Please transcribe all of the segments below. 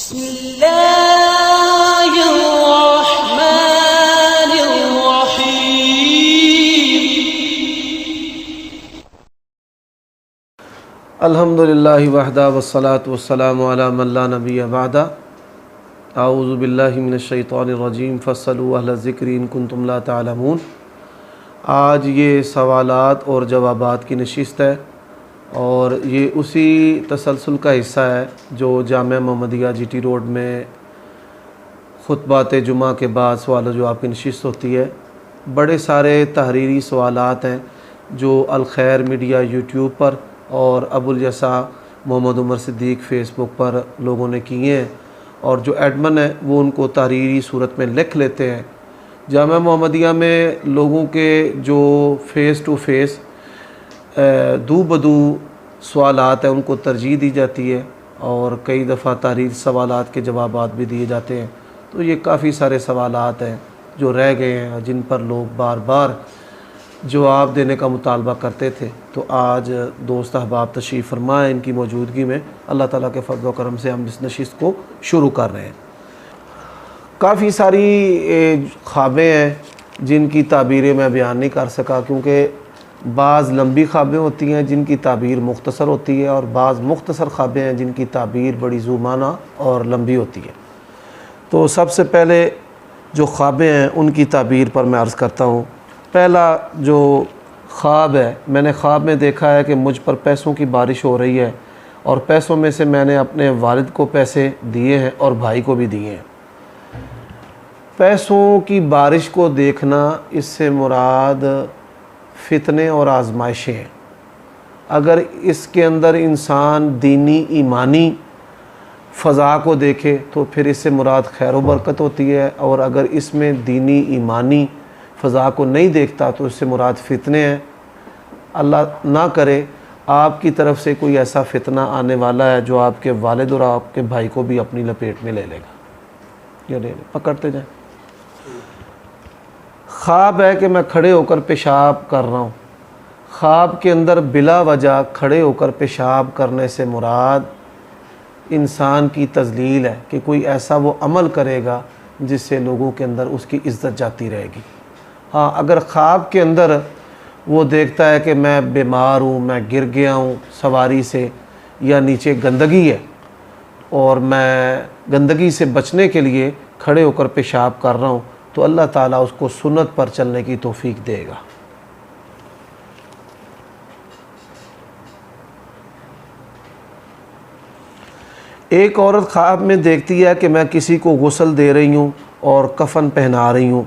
بسم اللہ الرحمن الرحیم الحمدللہ وحدہ والصلاة والسلام علی من لا نبی بعدہ اعوذ باللہ من الشیطان الرجیم فاسألوا اہل الذکر ان کنتم لا تعلمون۔ آج یہ سوالات اور جوابات کی نشست ہے اور یہ اسی تسلسل کا حصہ ہے جو جامعہ محمدیہ جی ٹی روڈ میں خطبات جمعہ کے بعد سوال و جواب کی نشست ہوتی ہے۔ بڑے سارے تحریری سوالات ہیں جو الخیر میڈیا یوٹیوب پر اور ابو الیسع محمد عمر صدیق فیس بک پر لوگوں نے کیے ہیں، اور جو ایڈمن ہے وہ ان کو تحریری صورت میں لکھ لیتے ہیں۔ جامعہ محمدیہ میں لوگوں کے جو فیس ٹو فیس دو بدو سوالات ہیں ان کو ترجیح دی جاتی ہے، اور کئی دفعہ تحریری سوالات کے جوابات بھی دیے جاتے ہیں۔ تو یہ کافی سارے سوالات ہیں جو رہ گئے ہیں جن پر لوگ بار بار جواب دینے کا مطالبہ کرتے تھے۔ تو آج دوست احباب تشریف فرما ہے، ان کی موجودگی میں اللہ تعالیٰ کے فضل و کرم سے ہم اس نشست کو شروع کر رہے ہیں۔ کافی ساری خوابیں ہیں جن کی تعبیریں میں بیان نہیں کر سکا، کیونکہ بعض لمبی خوابیں ہوتی ہیں جن کی تعبیر مختصر ہوتی ہے، اور بعض مختصر خوابیں ہیں جن کی تعبیر بڑی ذو معنی اور لمبی ہوتی ہے۔ تو سب سے پہلے جو خوابیں ہیں ان کی تعبیر پر میں عرض کرتا ہوں۔ پہلا جو خواب ہے، میں نے خواب میں دیکھا ہے کہ مجھ پر پیسوں کی بارش ہو رہی ہے، اور پیسوں میں سے میں نے اپنے والد کو پیسے دیے ہیں اور بھائی کو بھی دیے ہیں۔ پیسوں کی بارش کو دیکھنا، اس سے مراد فتنے اور آزمائشیں ہیں۔ اگر اس کے اندر انسان دینی ایمانی فضا کو دیکھے تو پھر اس سے مراد خیر و برکت ہوتی ہے، اور اگر اس میں دینی ایمانی فضا کو نہیں دیکھتا تو اس سے مراد فتنے ہیں۔ اللہ نہ کرے آپ کی طرف سے کوئی ایسا فتنہ آنے والا ہے جو آپ کے والد اور آپ کے بھائی کو بھی اپنی لپیٹ میں لے لے گا۔ یہ لے لے، پکڑتے جائیں۔ خواب ہے کہ میں کھڑے ہو کر پیشاب کر رہا ہوں۔ خواب کے اندر بلا وجہ کھڑے ہو کر پیشاب کرنے سے مراد انسان کی تذلیل ہے کہ کوئی ایسا وہ عمل کرے گا جس سے لوگوں کے اندر اس کی عزت جاتی رہے گی۔ ہاں، اگر خواب کے اندر وہ دیکھتا ہے کہ میں بیمار ہوں، میں گر گیا ہوں سواری سے، یا نیچے گندگی ہے اور میں گندگی سے بچنے کے لیے کھڑے ہو کر پیشاب کر رہا ہوں، تو اللہ تعالیٰ اس کو سنت پر چلنے کی توفیق دے گا۔ ایک عورت خواب میں دیکھتی ہے کہ میں کسی کو غسل دے رہی ہوں اور کفن پہنا رہی ہوں۔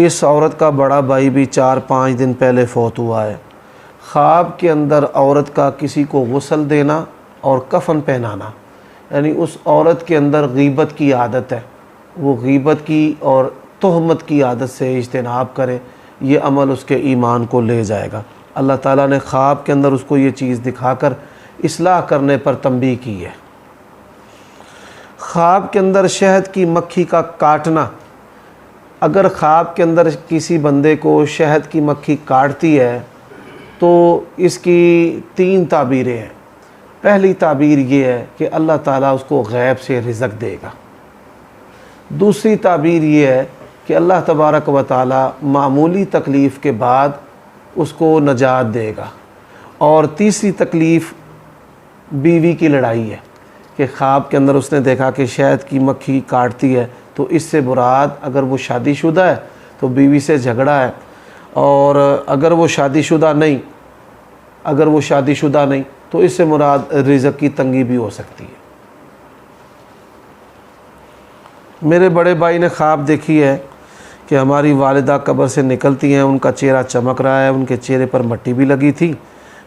اس عورت کا بڑا بھائی بھی 4-5 دن پہلے فوت ہوا ہے۔ خواب کے اندر عورت کا کسی کو غسل دینا اور کفن پہنانا، یعنی اس عورت کے اندر غیبت کی عادت ہے، وہ غیبت کی اور تہمت کی عادت سے اجتناب کرے، یہ عمل اس کے ایمان کو لے جائے گا۔ اللہ تعالیٰ نے خواب کے اندر اس کو یہ چیز دکھا کر اصلاح کرنے پر تنبیہ کی ہے۔ خواب کے اندر شہد کی مکھی کا کاٹنا، اگر خواب کے اندر کسی بندے کو شہد کی مکھی کاٹتی ہے تو اس کی 3 تعبیریں ہیں۔ پہلی تعبیر یہ ہے کہ اللہ تعالیٰ اس کو غیب سے رزق دے گا۔ دوسری تعبیر یہ ہے کہ اللہ تبارک و تعالیٰ معمولی تکلیف کے بعد اس کو نجات دے گا۔ اور تیسری تکلیف بیوی کی لڑائی ہے کہ خواب کے اندر اس نے دیکھا کہ شہد کی مکھی کاٹتی ہے، تو اس سے مراد اگر وہ شادی شدہ ہے تو بیوی سے جھگڑا ہے، اور اگر وہ شادی شدہ نہیں تو اس سے مراد رزق کی تنگی بھی ہو سکتی ہے۔ میرے بڑے بھائی نے خواب دیکھی ہے کہ ہماری والدہ قبر سے نکلتی ہیں، ان کا چہرہ چمک رہا ہے، ان کے چہرے پر مٹی بھی لگی تھی۔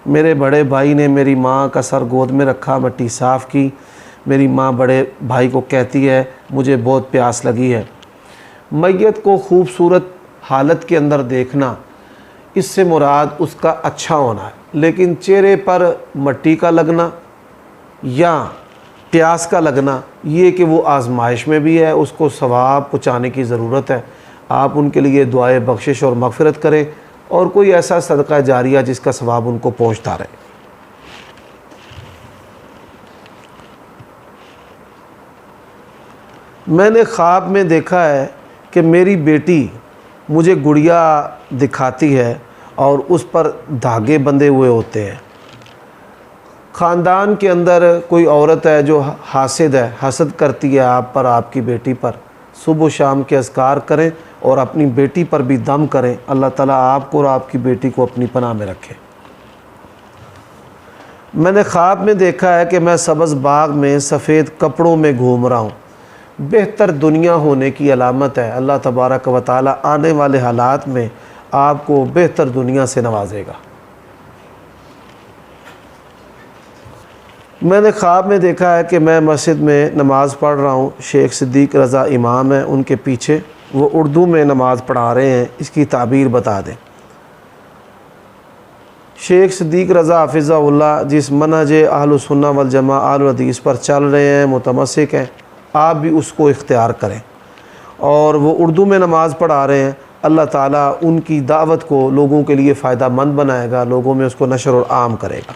میرے بڑے بھائی نے میری ماں کا سر گود میں رکھا، مٹی صاف کی۔ میری ماں بڑے بھائی کو کہتی ہے مجھے بہت پیاس لگی ہے۔ میت کو خوبصورت حالت کے اندر دیکھنا، اس سے مراد اس کا اچھا ہونا ہے، لیکن چہرے پر مٹی کا لگنا یا پیاس کا لگنا یہ کہ وہ آزمائش میں بھی ہے، اس کو ثواب پہنچانے کی ضرورت ہے۔ آپ ان کے لیے دعائے بخشش اور مغفرت کریں، اور کوئی ایسا صدقہ جاریہ جس کا ثواب ان کو پہنچتا رہے۔ میں نے خواب میں دیکھا ہے کہ میری بیٹی مجھے گڑیا دکھاتی ہے اور اس پر دھاگے بندھے ہوئے ہوتے ہیں۔ خاندان کے اندر کوئی عورت ہے جو حاسد ہے، حسد کرتی ہے آپ پر، آپ کی بیٹی پر، صبح و شام کے اذکار کریں اور اپنی بیٹی پر بھی دم کریں، اللہ تعالیٰ آپ کو اور آپ کی بیٹی کو اپنی پناہ میں رکھے۔ میں نے خواب میں دیکھا ہے کہ میں سبز باغ میں سفید کپڑوں میں گھوم رہا ہوں۔ بہتر دنیا ہونے کی علامت ہے، اللہ تبارک و تعالیٰ آنے والے حالات میں آپ کو بہتر دنیا سے نوازے گا۔ میں نے خواب میں دیکھا ہے کہ میں مسجد میں نماز پڑھ رہا ہوں، شیخ صدیق رضا امام ہیں، ان کے پیچھے وہ اردو میں نماز پڑھا رہے ہیں، اس کی تعبیر بتا دیں۔ شیخ صدیق رضا حفظہ اللہ جس منہج اہل سنہ والجماعہ اہل حدیث پر چل رہے ہیں، متمسک ہیں، آپ بھی اس کو اختیار کریں، اور وہ اردو میں نماز پڑھا رہے ہیں، اللہ تعالیٰ ان کی دعوت کو لوگوں کے لیے فائدہ مند بنائے گا، لوگوں میں اس کو نشر اور عام کرے گا۔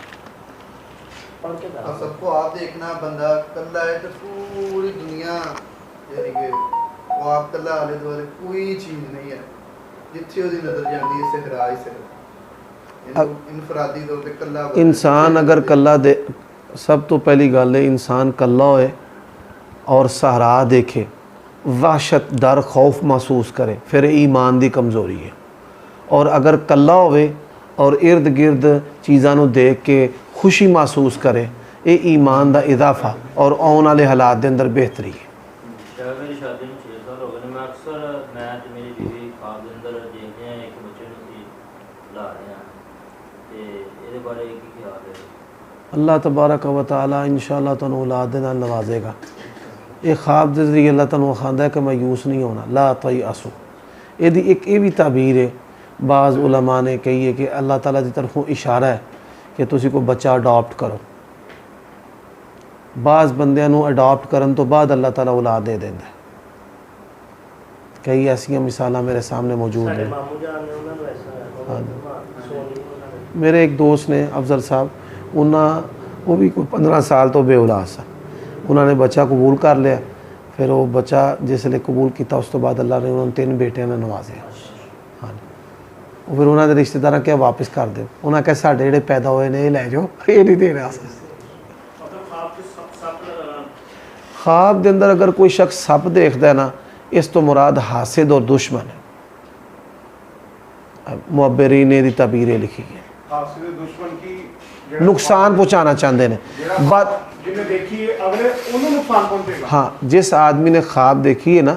سب کو آپ دیکھنا بندہ کلا ہے تو پوری دنیا یعنی کہ وہ آپ کلا آلے دوارے کوئی چیز نہیں ہے جتھے وہ نظر جاندی ہے صحرا ہی صرف انفرادی طور پہ کلا انسان اگر کلا دے، سب تو پہلی گل ہے انسان کلا ہوئے اور صحرا دیکھے، وحشت ڈر خوف محسوس کرے، پھر ایمان دی کمزوری ہے۔ اور اگر کلا ہوئے اور ارد گرد چیزاں نو دیکھ کے خوشی محسوس کرے، یہ ایمان دا اضافہ اور آن والے حالات دے اندر بہتری ہے۔ میری شادی میں 6 سال ہو گئے، میں اکثر میں تے میری بیوی خواب دے اندر دیکھتے ہیں ایک بچے نوں سی لا رہے ہیں، تے یہ بارے کی خیال ہے؟ اللہ تبارک و تعالیٰ انشاءاللہ تنوں اولاد دے نال نوازے گا۔ یہ خواب دے ذریعے اللہ تنوں خاندا ہے کہ مایوس نہیں ہونا، لا تیأسوا۔ یہ دی ایک یہ بھی تعبیر ہے، بعض علماء نے کہی ہے کہ اللہ تعالیٰ دی طرفوں اشارہ ہے کہ تسی کو بچہ اڈاپٹ کرو۔ بعض بندیاں نوں اڈاپٹ کرن تو بعد اللہ تعالیٰ اولاد دے دیندا ہے۔ کئی ایسی مثالیں میرے سامنے موجود ہیں۔ میرے ایک دوست نے افضل صاحب، وہ بھی کوئی 15 سال تو بے اولاد سن، انہوں نے بچہ قبول کر لیا، پھر وہ بچہ جس لئے قبول کیتا اس تو بعد اللہ نے انہوں نے 3 بیٹے نے نوازے۔ ہاں جی، وہ پھر انہوں نے رشتہ دار کیا واپس کر دے، انہوں نے کہا ساڈے جڑے پیدا ہوئے نے یہ لے جاؤ، یہ نہیں دے رہا۔ خواب دے اندر اگر کوئی شخص سپ دیکھتا ہے نا، اس تو مراد حاسد اور دشمن ہے۔ معبرین نے دی تعبیریں لکھی ہے، حاسد دشمن کی نقصان پہنچانا چاہتے ہیں۔ بات جنہیں دیکھی ہے اگلے انہوں نقصان پہنچے گا۔ ہاں، جس آدمی نے خواب دیکھی ہے نا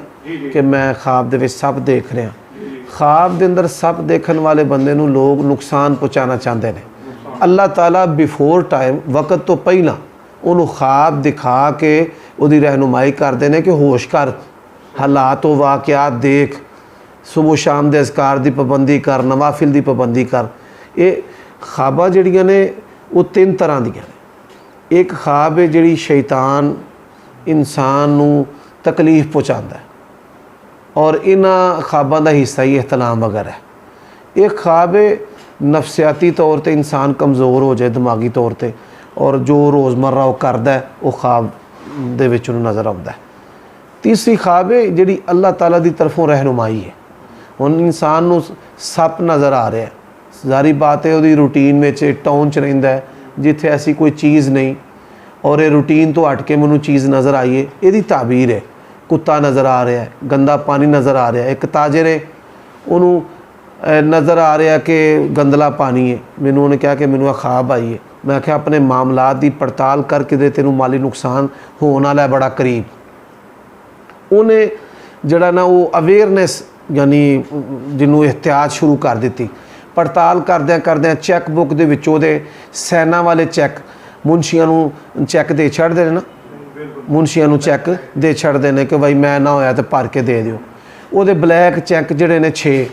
کہ میں خواب دے وچ سپ دیکھ رہا ہوں، خواب دے اندر سپ دیکھن والے بندے نوں لوگ نقصان پہنچانا چاہتے ہیں۔ اللہ تعالیٰ بیفور ٹائم، وقت تو پہلا انہوں خواب دکھا کے وہ دی رہنمائی کر دینے کہ ہوش کر، حالات و واقعات دیکھ، صبح و شام دے اذکار دی پابندی کر، نوافل دی پابندی کر۔ یہ خواباں جڑیاں نے وہ 3 طرح دیاں نے۔ ایک خواب ہے جڑی شیطان انسان نو تکلیف پہنچاتا ہے، اور انہاں خواباں دا حصہ ہی احتلام وغیرہ ہے۔ ایک خواب ہے نفسیاتی طور تے انسان کمزور ہو جائے دماغی طور تے، اور جو روزمرہ وہ کردا ہے وہ خواب دے وچ انہوں نظر آتا ہے۔ تیسری خواب ہے جڑی اللہ تعالیٰ دی طرفوں رہنمائی ہے۔ ہن انسان نو سپ نظر آ رہا ہے، ظاہری بات ہے وہ روٹین میں ٹاؤن چ رہندا ہے جتھے ایسی کوئی چیز نہیں، اور یہ روٹین تو ہٹ کے مینوں چیز نظر آئی ہے، یہ تعبیر ہے۔ کتا نظر آ رہا ہے، گندا پانی نظر آ رہا ہے، ایک تاجر ہے انہوں نظر آ رہا ہے کہ گندلا پانی ہے، مینوں نے کہا کہ مینوں خواب آئی ہے، میں کہا اپنے معاملات دی پڑتال کر کے دے تینوں مالی نقصان ہونے والا ہے بڑا قریب۔ انہیں جڑا نا وہ اویئرنیس یعنی جنوں احتیاط شروع کر دیتی، پڑتال کردیاں چیک بک دے وچوں دے سینا والے چیک منشیاں نوں چیک دے چھڑ دے نا، منشیاں نوں چیک دے چھڑ دینے کہ بھائی میں نہ ہویا تو بھر کے دے دیو۔ وہ دے بلیک چیک جڑے نے 6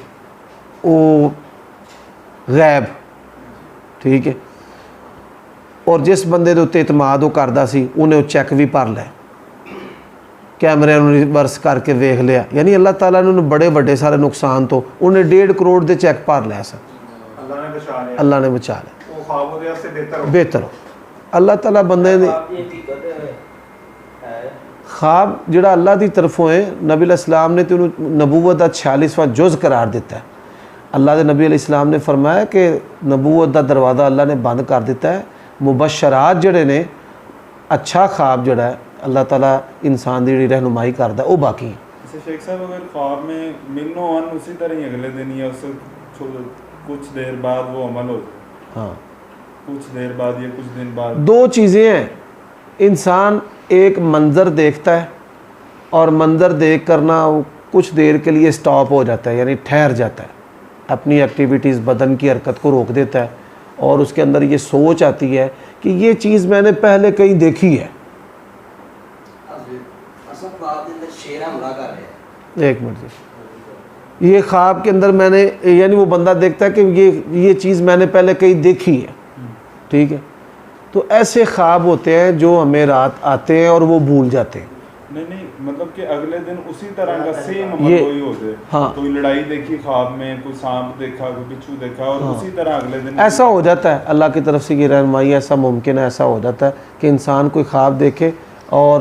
وہ غیب، ٹھیک ہے۔ اور جس بندے دے اتنے اعتماد وہ کردا سی انہیں وہ چیک بھی بھر لے، کیمرے ریورس کر کے ویکھ لیا، یعنی اللہ تعالیٰ نے بڑے بڑے سارے نقصان تو انہیں 1.5 کروڑ دے چیک بھر لیا سر، اللہ نے بچا لیا، بہتر ہو۔ اللہ تعالیٰ بندے خواب جڑا اللہ دی طرفوں ہے، نبی علیہ السلام نے تو نبوت دا 46واں جز قرار دیتا ہے۔ اللہ دے نبی علیہ السلام نے فرمایا کہ نبوت دا دروازہ اللہ نے بند کر دیتا ہے، مبشرات جڑے نے، اچھا خواب جڑا ہے اللہ تعالیٰ انسان دی جڑی رہنمائی کردا ہے وہ باقی ہے۔ جیسے شیخ صاحب اگر خواب میں منو ان اسی طرح ہی اگلے دن یا اس سے کچھ دیر بعد وہ عمل ہو جائے، ہاں کچھ دیر بعد یا کچھ دن بعد، دو چیزیں ہیں، انسان ایک منظر دیکھتا ہے اور منظر دیکھ کرنا کچھ دیر کے لیے سٹاپ ہو جاتا ہے، یعنی ٹھہر جاتا ہے، اپنی ایکٹیویٹیز بدن کی حرکت کو روک دیتا ہے اور اس کے اندر یہ سوچ آتی ہے کہ یہ چیز میں نے پہلے کہیں دیکھی ہے۔ ایک منٹ جی، یہ خواب کے اندر میں نے، یعنی وہ بندہ دیکھتا ہے کہ یہ چیز میں نے پہلے کہیں دیکھی ہے، ٹھیک ہے، تو ایسے خواب ہوتے ہیں جو ہمیں رات آتے ہیں اور وہ بھول جاتے ہیں۔ نہیں مطلب کہ اگلے دن اسی طرح کا سیم عمل کوئی ہو جائے، ہاں، کوئی لڑائی دیکھی خواب میں، کوئی سانپ دیکھا، کوئی بچھو دیکھا، اور اسی طرح اگلے دن ایسا ہو جاتا ہے، اللہ کی طرف سے یہ رہنمائی، ایسا ممکن ہے، ایسا ہو جاتا ہے کہ انسان کوئی خواب دیکھے، اور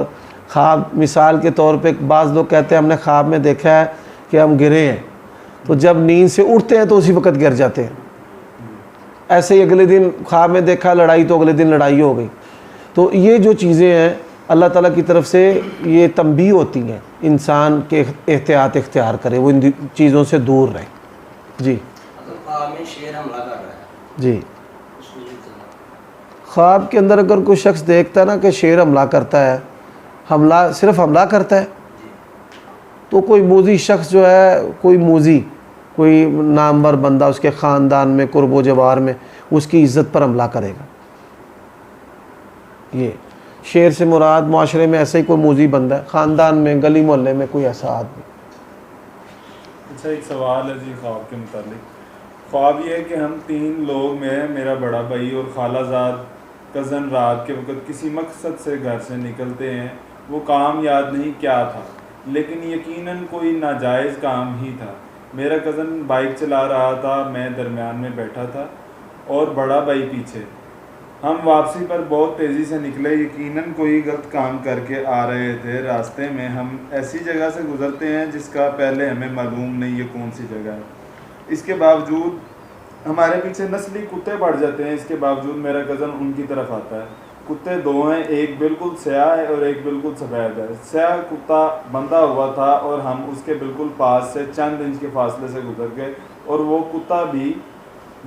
خواب مثال کے طور پہ بعض لوگ کہتے ہیں ہم نے خواب میں دیکھا ہے کہ ہم گرے ہیں، تو جب نیند سے اٹھتے ہیں تو اسی وقت گر جاتے ہیں۔ ایسے ہی اگلے دن خواب میں دیکھا لڑائی، تو اگلے دن لڑائی ہو گئی۔ تو یہ جو چیزیں ہیں اللہ تعالیٰ کی طرف سے یہ تنبیہ ہوتی ہیں، انسان کے احتیاط اختیار کرے، وہ ان چیزوں سے دور رہے۔ جی جی، خواب کے اندر اگر کوئی شخص دیکھتا ہے نا کہ شیر حملہ کرتا ہے، صرف حملہ کرتا ہے، تو کوئی موذی شخص جو ہے، کوئی موذی، کوئی نامور بندہ اس کے خاندان میں، قرب و جوار میں، اس کی عزت پر حملہ کرے گا۔ یہ شیر سے مراد معاشرے میں ایسا ہی کوئی موذی بندہ ہے، خاندان میں، گلی محلے میں کوئی ایسا آدمی۔ اچھا، ایک سوال ہے جی خواب کے متعلق۔ خواب یہ ہے کہ ہم 3 لوگ میں، میرا بڑا بھائی اور خالہ زاد کزن، رات کے وقت کسی مقصد سے گھر سے نکلتے ہیں، وہ کام یاد نہیں کیا تھا، لیکن یقیناً کوئی ناجائز کام ہی تھا۔ میرا کزن بائک چلا رہا تھا، میں درمیان میں بیٹھا تھا اور بڑا بھائی پیچھے۔ ہم واپسی پر بہت تیزی سے نکلے، یقیناً کوئی غلط کام کر کے آ رہے تھے۔ راستے میں ہم ایسی جگہ سے گزرتے ہیں جس کا پہلے ہمیں معلوم نہیں یہ کون سی جگہ ہے۔ اس کے باوجود ہمارے پیچھے نسلی کتے پڑ جاتے ہیں، اس کے باوجود میرا کزن ان کی طرف آتا ہے۔ کتے 2 ہیں، ایک بالکل سیاہ ہے اور ایک بالکل سفید ہے۔ سیاہ کتا بندھا ہوا تھا اور ہم اس کے بالکل پاس سے چند انچ کے فاصلے سے گزر گئے اور وہ کتا بھی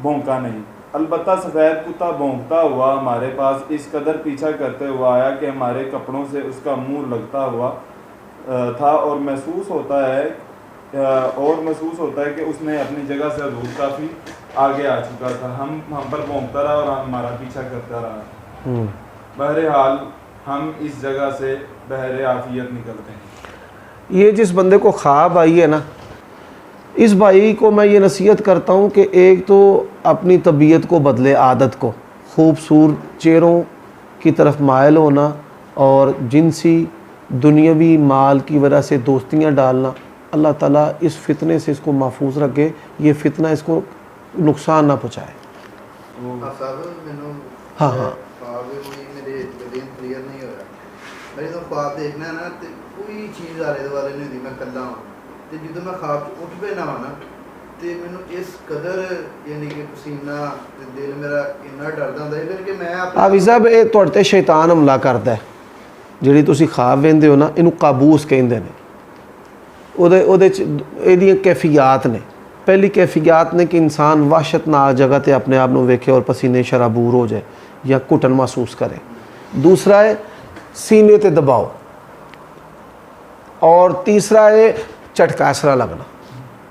بھونکا نہیں۔ البتہ سفید کتا بھونکتا ہوا ہمارے پاس اس قدر پیچھا کرتے ہوا آیا کہ ہمارے کپڑوں سے اس کا منہ لگتا ہوا تھا، اور محسوس ہوتا ہے کہ اس نے اپنی جگہ سے دور کافی آگے آ چکا تھا۔ ہم پر بھونکتا رہا اور ہمارا پیچھا کرتا رہا۔ بہرحال ہم اس جگہ سے بحر عافیت نکلتے ہیں۔ یہ جس بندے کو خواب آئی ہے نا، اس بھائی کو میں یہ نصیحت کرتا ہوں کہ ایک تو اپنی طبیعت کو بدلے، عادت کو، خوبصورت چہروں کی طرف مائل ہونا اور جنسی دنیاوی مال کی وجہ سے دوستیاں ڈالنا، اللہ تعالیٰ اس فتنے سے اس کو محفوظ رکھے، یہ فتنہ اس کو نقصان نہ پہنچائے۔ ہاں ہاں، خواب میرے ذہن کلیئر نہیں ہو رہا، میں جب خواب دیکھنا ہے نا تو کوئی چیز آلے دوالے نہیں ہوتی، میں کلا ہوں، تو جدو میں خواب اٹھ پہ نہ ہونا تو مینوں اس قدر یعنی کہ پسینہ دل میرا اتنا ڈردا ہوندا ہے کہ میں حافظ صاحب یہ تہاڈے تے شیطان حملہ کردا ہے، جڑی تسی خواب ویندے ہو نا، اینوں قابوس کہندے نے۔ ਉਹਦੇ 'ਚ ਇਹਦੀਆਂ ਕੈਫੀਆਤ ਨੇ। ਪਹਿਲੀ ਕੈਫੀਆਤ ਨੇ ਕਿ ਇਨਸਾਨ ਵحشتਨਾਕ ਜਗ੍ਹਾ ਤੇ ਆਪਣੇ ਆਪ ਨੂੰ ਵੇਖੇ ਔਰ ਪਸੀਨੇ ਸ਼ਰਾਬੂਰ ਹੋ ਜਾਏ ਜਾਂ ਘੁਟਨ ਮਹਿਸੂਸ ਕਰੇ। ਦੂਸਰਾ ਹੈ ਸੀਨੇ ਤੇ ਦਬਾਓ, ਔਰ ਤੀਸਰਾ ਹੈ ਝਟਕਾ ਐਸਰਾ ਲੱਗਣਾ।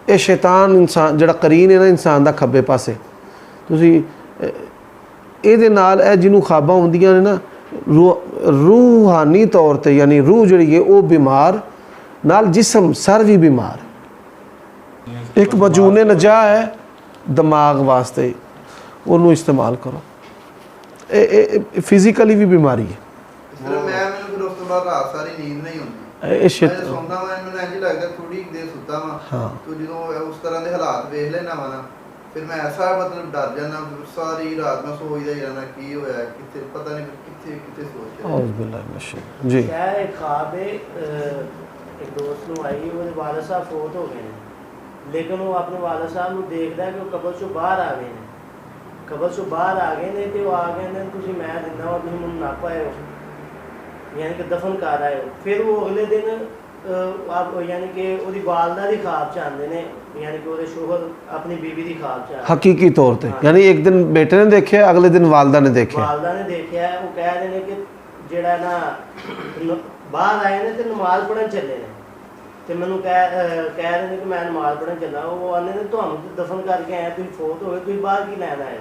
ਇਹ ਸ਼ੈਤਾਨ ਇਨਸਾਨ ਜਿਹੜਾ ਕਰੀਨ ਹੈ ਨਾ ਇਨਸਾਨ ਦਾ ਖੱਬੇ ਪਾਸੇ, ਤੁਸੀਂ ਇਹਦੇ ਨਾਲ ਇਹ ਜਿਹਨੂੰ ਖਾਬਾਂ ਹੁੰਦੀਆਂ ਨੇ ਨਾ, ਰੂਹਾਨੀ ਤੌਰ ਤੇ ਯਾਨੀ ਰੂਹ ਜਿਹੜੀ ਹੈ ਉਹ ਬਿਮਾਰ نال جسم سر بھی بیمار۔ ایک مجون نجا ہے دماغ واسطے، انہوں استعمال کرو، فزیکلی بھی بیماری ہے۔ ਫਿਰ ਮੈਂ ਐਸਾ ਮਤਲਬ ਡਰ ਜਾਣਾ, ਸਾਰੀ ਰਾਤ ਮੈਂ ਸੋਚਦਾ ਹੀ ਰਹਿਣਾ ਕੀ ਹੋਇਆ, ਕਿੱਥੇ ਪਤਾ ਨਹੀਂ ਕਿੱਥੇ ਸੋਚ ਰਿਹਾ। اعوذ باللہ من الشیطان جی کیا ہے خواب ہے ایک دوست نو آئی وہ والد صاحب فوت ہو گئے ہیں، لیکن وہ اپنے والد صاحب نو دیکھتا ہے کہ وہ قبر چوں باہر آ گئے ہیں، قبر چوں باہر آ گئے ہیں تو وہ آ گئے ہیں تسی میں دینا ہوں تسی منوں نپ آئے ہو، یعنی کہ دفن کر آئے ہو۔ پھر وہ اگلے دن آپ یعنی کہ وہی والدہ دی خواب چ آندے نے، یعنی کہ وہ شوہر اپنی بیوی دی خواب چ آندے حقیقی طور تے یعنی ایک دن بیٹے نے دیکھے اگلے دن والدہ نے دیکھے والدہ نے دیکھا ہے، وہ کہہ رہے ہیں کہ جڑا نا باہر آئے نے تے نماز پڑھن چلے نے، تے مینوں کہہ رہے ہیں کہ میں نماز پڑھن چلا، وہ آندے نے تہانوں دفن کر کے آئے، تسی فوت ہوئے، تسی باہر کی لین آئے؟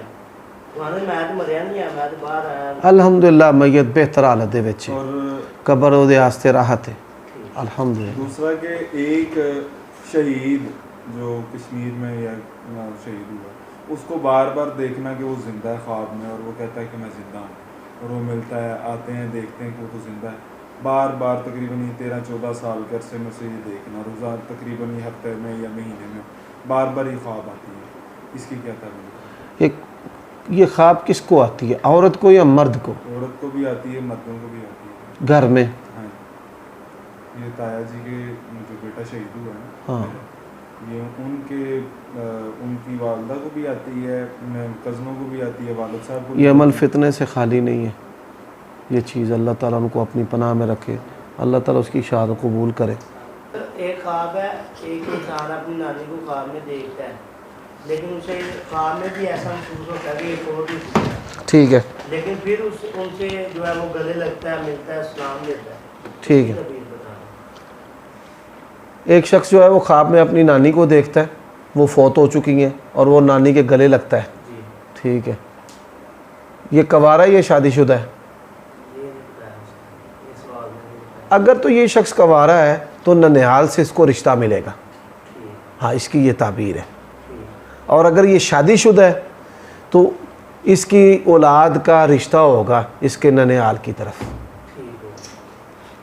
وہ آندے میں تے مریا نہیں ہے، میں تے باہر آیا۔ الحمدللہ میت بہتر حالت دے وچ اور قبر او دے واسطے راحت ہے الحمدللہ۔ دوسرا کہ ایک شہید جو کشمیر میں یا شہید ہوا اس کو بار بار دیکھنا کہ وہ زندہ ہے خواب میں، اور وہ کہتا ہے کہ میں زندہ ہوں، اور وہ ملتا ہے، آتے ہیں، دیکھتے ہیں کہ وہ تو زندہ ہے، بار بار تقریباً 13-14 سال کے عرصے میں سے یہ دیکھنا، روزہ تقریباً ہفتے میں یا مہینے میں بار بار یہ خواب آتی ہے، اس کی کیا تعبیر؟ ایک یہ خواب کس کو آتی ہے، عورت کو یا مرد کو؟ عورت کو بھی آتی ہے، مردوں کو بھی آتی ہے۔ گھر میں ہاں، یہ تایا جی کے جو بیٹا شہید ہوا ہے ہاں یہ ان کی والدہ کو بھی آتی ہے، کزنوں کو بھی آتی ہے، والد صاحب کو بھی یہ عمل آتی ہے۔ فتنے سے خالی نہیں ہے، یہ چیز اللہ تعالیٰ ان کو اپنی پناہ میں رکھے، اللہ تعالیٰ اس کی شہادت قبول کرے۔ ایک خواب ہے، ایک انسان اپنی نانی کو خواب میں دیکھتا ہے، لیکن اسے خواب میں بھی ایسا محسوس ہوتا ہے کہ یہ فوت ہو چکا ہے، ٹھیک ہے لیکن پھر ان سے جو ہے وہ گلے لگتا ہے، ملتا ہے، سلام دیتا ہے۔ ٹھیک ہے۔ تعبیر بتانا۔ ایک شخص جو ہے وہ خواب میں اپنی نانی کو دیکھتا ہے، وہ فوت ہو چکی ہیں اور وہ نانی کے گلے لگتا ہے، جی ٹھیک ہے۔ یہ کوارا یا شادی شدہ ہے؟ یہ نہیں بتایا اس نے، یہ سوال میں نہیں بتایا۔ اگر تو یہ شخص کوارا ہے تو ننیال سے اس کو رشتہ ملے گا، ٹھیک ہاں اس کی یہ تعبیر ہے۔ ٹھیک اور اگر یہ شادی شدہ ہے تو اس کی اولاد کا رشتہ ہوگا اس کے ننیال کی طرف۔